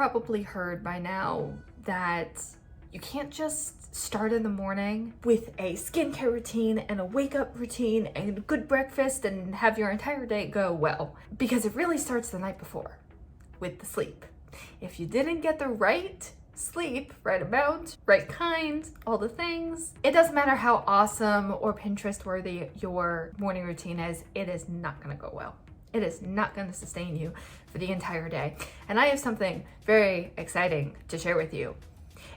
probably heard by now that you can't just start in the morning with a skincare routine and a wake up routine and a good breakfast and have your entire day go well, because it really starts the night before with the sleep. If you didn't get the right sleep, right amount, right kind, all the things, it doesn't matter how awesome or Pinterest worthy your morning routine is, it is not gonna go well. It is not going to sustain you for the entire day. And I have something very exciting to share with you.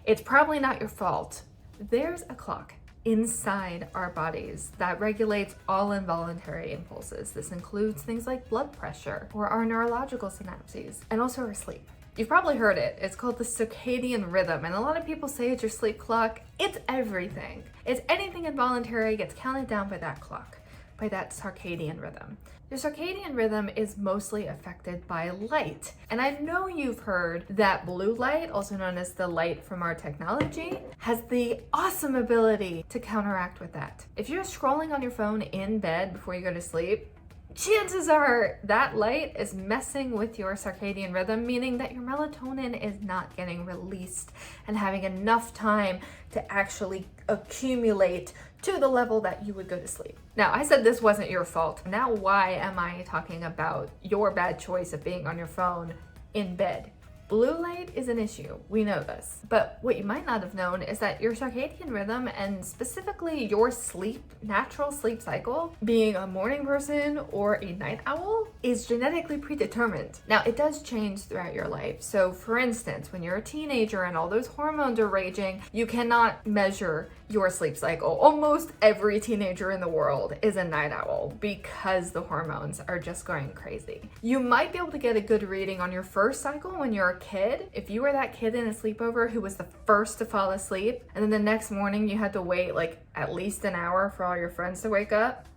It's probably not your fault. There's a clock inside our bodies that regulates all involuntary impulses. This includes things like blood pressure or our neurological synapses and also our sleep. You've probably heard it. It's called the circadian rhythm, and a lot of people say it's your sleep clock. It's everything. It's anything involuntary gets counted down by that clock, by that circadian rhythm. Your circadian rhythm is mostly affected by light. And I know you've heard that blue light, also known as the light from our technology, has the awesome ability to counteract with that. If you're scrolling on your phone in bed before you go to sleep, chances are that light is messing with your circadian rhythm, meaning that your melatonin is not getting released and having enough time to actually accumulate to the level that you would go to sleep. Now, I said this wasn't your fault. Now, why am I talking about your bad choice of being on your phone in bed? Blue light is an issue, we know this. But what you might not have known is that your circadian rhythm, and specifically your sleep, natural sleep cycle, being a morning person or a night owl, is genetically predetermined. Now, it does change throughout your life. So for instance, when you're a teenager and all those hormones are raging, you cannot measure your sleep cycle. Almost every teenager in the world is a night owl because the hormones are just going crazy. You might be able to get a good reading on your first cycle when you're a kid. If you were that kid in a sleepover who was the first to fall asleep, and then the next morning you had to wait like at least an hour for all your friends to wake up,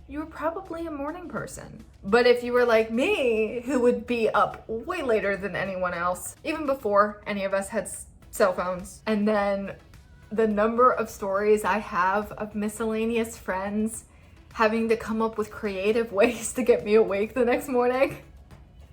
you were probably a morning person. But if you were like me, who would be up way later than anyone else, even before any of us had cell phones, and then the number of stories I have of miscellaneous friends having to come up with creative ways to get me awake the next morning,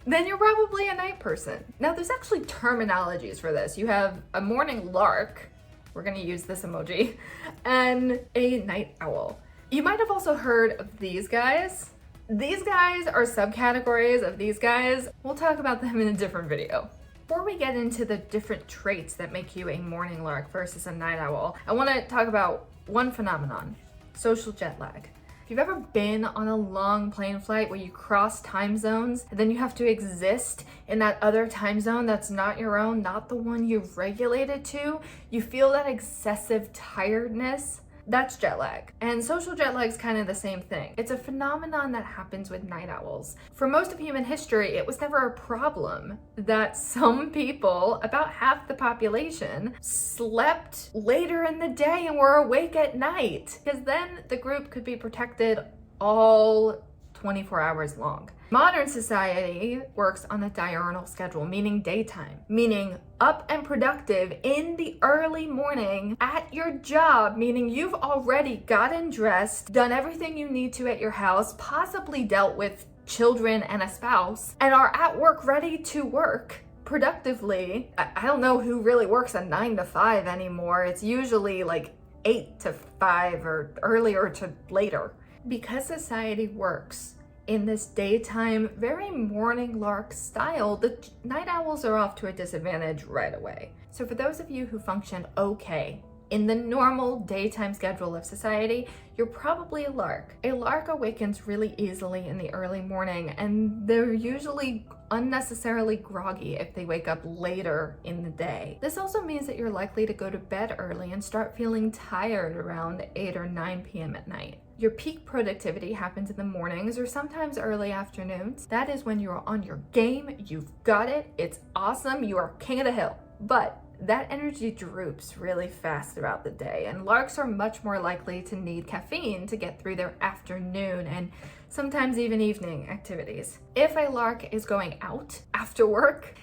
then you're probably a night person. Now, there's actually terminologies for this. You have a morning lark, we're gonna use this emoji, and a night owl. You might have also heard of these guys. These guys are subcategories of these guys. We'll talk about them in a different video. Before we get into the different traits that make you a morning lark versus a night owl, I want to talk about one phenomenon: social jet lag. If you've ever been on a long plane flight where you cross time zones and then you have to exist in that other time zone that's not your own, not the one you've regulated to, you feel that excessive tiredness. That's jet lag. And social jet lag is kind of the same thing. It's a phenomenon that happens with night owls. For most of human history, it was never a problem that some people, about half the population, slept later in the day and were awake at night, because then the group could be protected all 24 hours long. Modern society works on a diurnal schedule, meaning daytime, meaning up and productive in the early morning at your job, meaning you've already gotten dressed, done everything you need to at your house, possibly dealt with children and a spouse, and are at work ready to work productively. I don't know who really works a 9 to 5 anymore. It's usually like 8 to 5 or earlier to later. Because society works in this daytime, very morning lark style, the night owls are off to a disadvantage right away. So for those of you who function okay in the normal daytime schedule of society, you're probably a lark. A lark awakens really easily in the early morning, and they're usually unnecessarily groggy if they wake up later in the day. This also means that you're likely to go to bed early and start feeling tired around 8 or 9 p.m. at night. Your peak productivity happens in the mornings or sometimes early afternoons. That is when you're on your game, you've got it, it's awesome, you are king of the hill. But that energy droops really fast throughout the day, and larks are much more likely to need caffeine to get through their afternoon and sometimes even evening activities. If a lark is going out after work,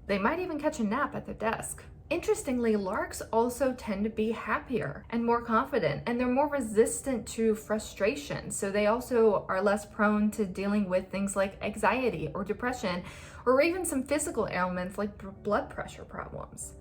they might even catch a nap at their desk. Interestingly, larks also tend to be happier and more confident, and they're more resistant to frustration. So they also are less prone to dealing with things like anxiety or depression, or even some physical ailments like blood pressure problems.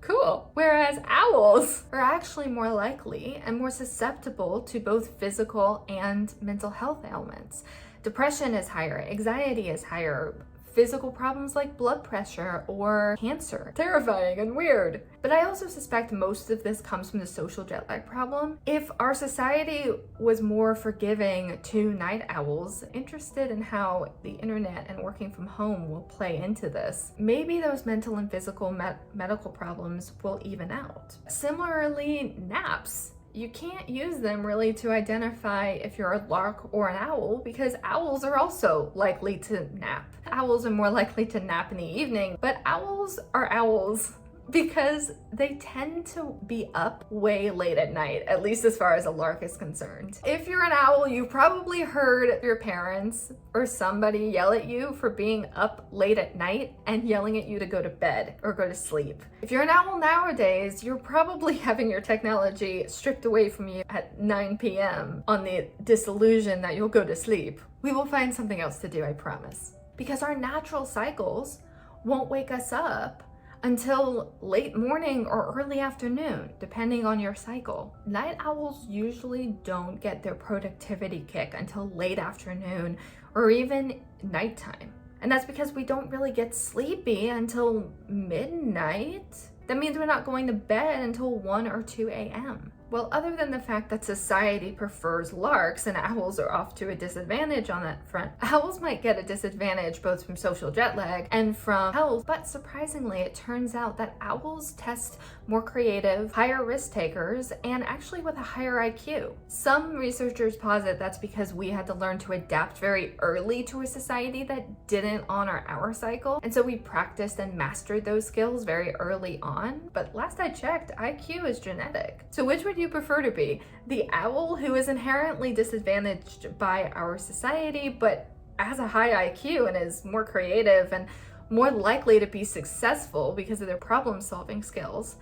Cool. Whereas owls are actually more likely and more susceptible to both physical and mental health ailments. Depression is higher, anxiety is higher, physical problems like blood pressure or cancer. Terrifying and weird. But I also suspect most of this comes from the social jet lag problem. If our society was more forgiving to night owls, interested in how the internet and working from home will play into this, maybe those mental and physical medical problems will even out. Similarly, naps. You can't use them really to identify if you're a lark or an owl, because owls are also likely to nap. Owls are more likely to nap in the evening, but owls are owls because they tend to be up way late at night, at least as far as a lark is concerned. If you're an owl, you've probably heard your parents or somebody yell at you for being up late at night and yelling at you to go to bed or go to sleep. If you're an owl nowadays, you're probably having your technology stripped away from you at 9 p.m. on the disillusion that you'll go to sleep. We will find something else to do, I promise. Because our natural cycles won't wake us up until late morning or early afternoon, depending on your cycle. Night owls usually don't get their productivity kick until late afternoon or even nighttime. And that's because we don't really get sleepy until midnight. That means we're not going to bed until 1 or 2 a.m. Well, other than the fact that society prefers larks and owls are off to a disadvantage on that front, owls might get a disadvantage both from social jet lag and from health, but surprisingly, it turns out that owls test more creative, higher risk takers, and actually with a higher IQ. Some researchers posit that's because we had to learn to adapt very early to a society that didn't honor our cycle, and so we practiced and mastered those skills very early on. But last I checked, IQ is genetic. So which would you prefer to be? The owl, who is inherently disadvantaged by our society, but has a high IQ and is more creative and more likely to be successful because of their problem-solving skills,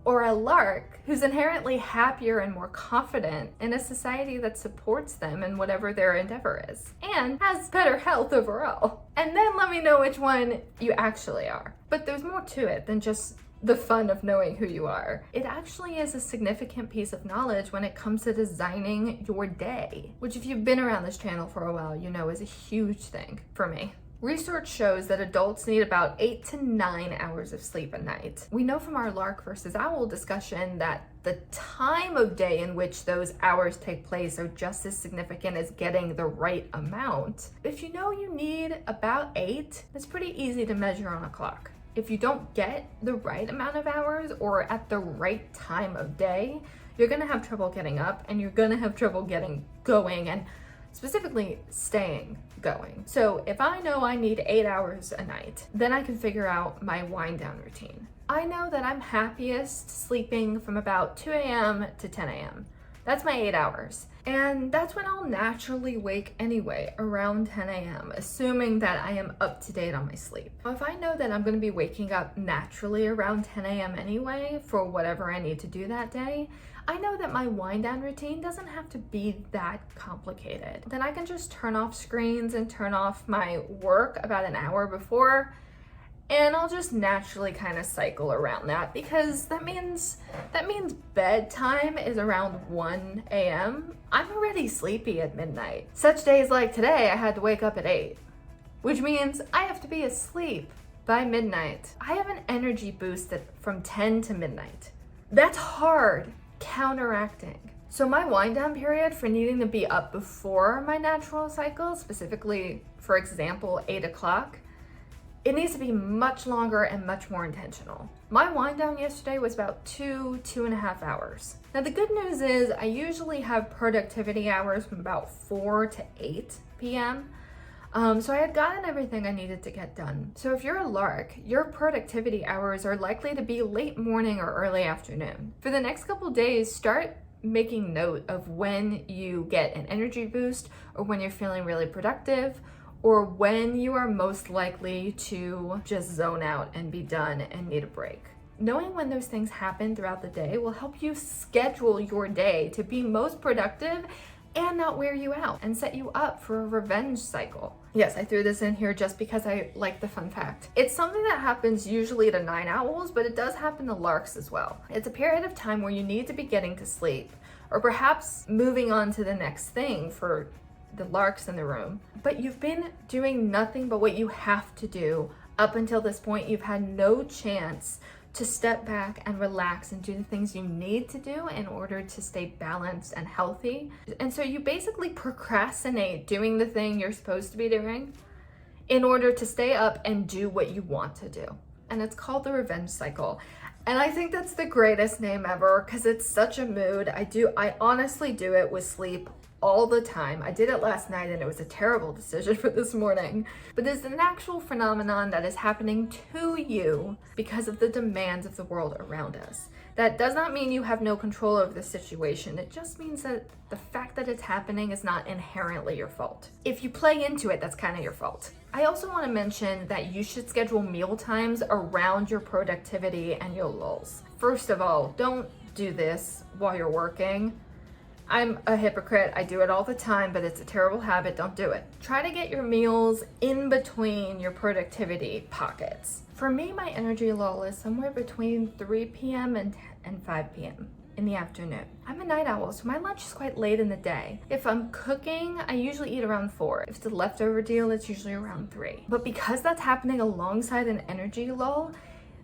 or a lark, who's inherently happier and more confident in a society that supports them in whatever their endeavor is, and has better health overall? And then let me know which one you actually are. But there's more to it than just the fun of knowing who you are. It actually is a significant piece of knowledge when it comes to designing your day, which if you've been around this channel for a while, you know is a huge thing for me. Research shows that adults need about 8 to 9 hours of sleep a night. We know from our lark versus owl discussion that the time of day in which those hours take place are just as significant as getting the right amount. If you know you need about 8, it's pretty easy to measure on a clock. If you don't get the right amount of hours or at the right time of day, you're gonna have trouble getting up and you're gonna have trouble getting going and specifically staying going. So if I know I need 8 hours a night, then I can figure out my wind down routine. I know that I'm happiest sleeping from about 2 a.m. to 10 a.m. That's my 8 hours. And that's when I'll naturally wake anyway, around 10 a.m., assuming that I am up to date on my sleep. If I know that I'm gonna be waking up naturally around 10 a.m. anyway for whatever I need to do that day, I know that my wind down routine doesn't have to be that complicated. Then I can just turn off screens and turn off my work about an hour before, and I'll just naturally kind of cycle around that, because that means bedtime is around 1 a.m. I'm already sleepy at midnight. Such days like today, I had to wake up at 8, which means I have to be asleep by midnight. I have an energy boost from 10 to midnight. That's hard counteracting. So my wind down period for needing to be up before my natural cycle, specifically, for example, 8 o'clock, it needs to be much longer and much more intentional. My wind down yesterday was about 2.5 hours. Now the good news is I usually have productivity hours from about 4 to 8 p.m. So I had gotten everything I needed to get done. So if you're a lark, your productivity hours are likely to be late morning or early afternoon. For the next couple days, start making note of when you get an energy boost or when you're feeling really productive, or when you are most likely to just zone out and be done and need a break. Knowing when those things happen throughout the day will help you schedule your day to be most productive and not wear you out and set you up for a revenge cycle. Yes, I threw this in here just because I like the fun fact. It's something that happens usually to night owls, but it does happen to larks as well. It's a period of time where you need to be getting to sleep, or perhaps moving on to the next thing for the larks in the room. But you've been doing nothing but what you have to do up until this point. You've had no chance to step back and relax and do the things you need to do in order to stay balanced and healthy. And so you basically procrastinate doing the thing you're supposed to be doing in order to stay up and do what you want to do. And it's called the revenge cycle. And I think that's the greatest name ever because it's such a mood. I honestly do it with sleep all the time. I did it last night and it was a terrible decision for this morning. But it's an actual phenomenon that is happening to you because of the demands of the world around us. That does not mean you have no control over the situation. It just means that the fact that it's happening is not inherently your fault. If you play into it, that's kind of your fault. I also want to mention that you should schedule meal times around your productivity and your lulls. First of all, don't do this while you're working. I'm a hypocrite. I do it all the time, but it's a terrible habit. Don't do it. Try to get your meals in between your productivity pockets. For me, my energy lull is somewhere between 3 p.m. and 5 p.m. in the afternoon. I'm a night owl, so my lunch is quite late in the day. If I'm cooking, I usually eat around 4. If it's a leftover deal, it's usually around 3. But because that's happening alongside an energy lull,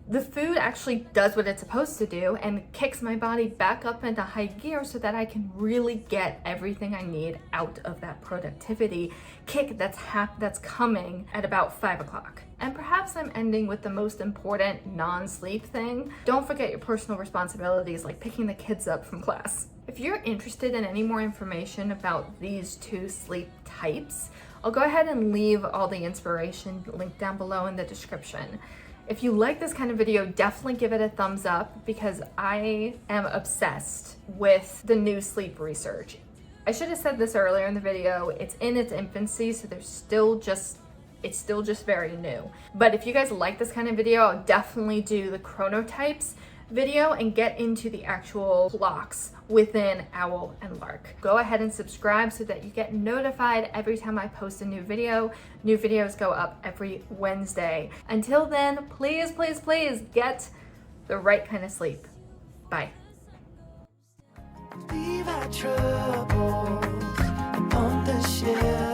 the food actually does what it's supposed to do and kicks my body back up into high gear so that I can really get everything I need out of that productivity kick that's coming at about 5 o'clock. And perhaps I'm ending with the most important non-sleep thing. Don't forget your personal responsibilities like picking the kids up from class. If you're interested in any more information about these 2 sleep types, I'll go ahead and leave all the inspiration linked down below in the description. If you like this kind of video, definitely give it a thumbs up because I am obsessed with the new sleep research. I should have said this earlier in the video. It's in its infancy, so it's still just very new. But if you guys like this kind of video, I'll definitely do the chronotypes video and get into the actual blocks within owl and lark. Go ahead and subscribe so that you get notified every time I post a new video. New videos go up every Wednesday. Until then, please, please, please get the right kind of sleep. Bye. Leave our troubles on the shelf.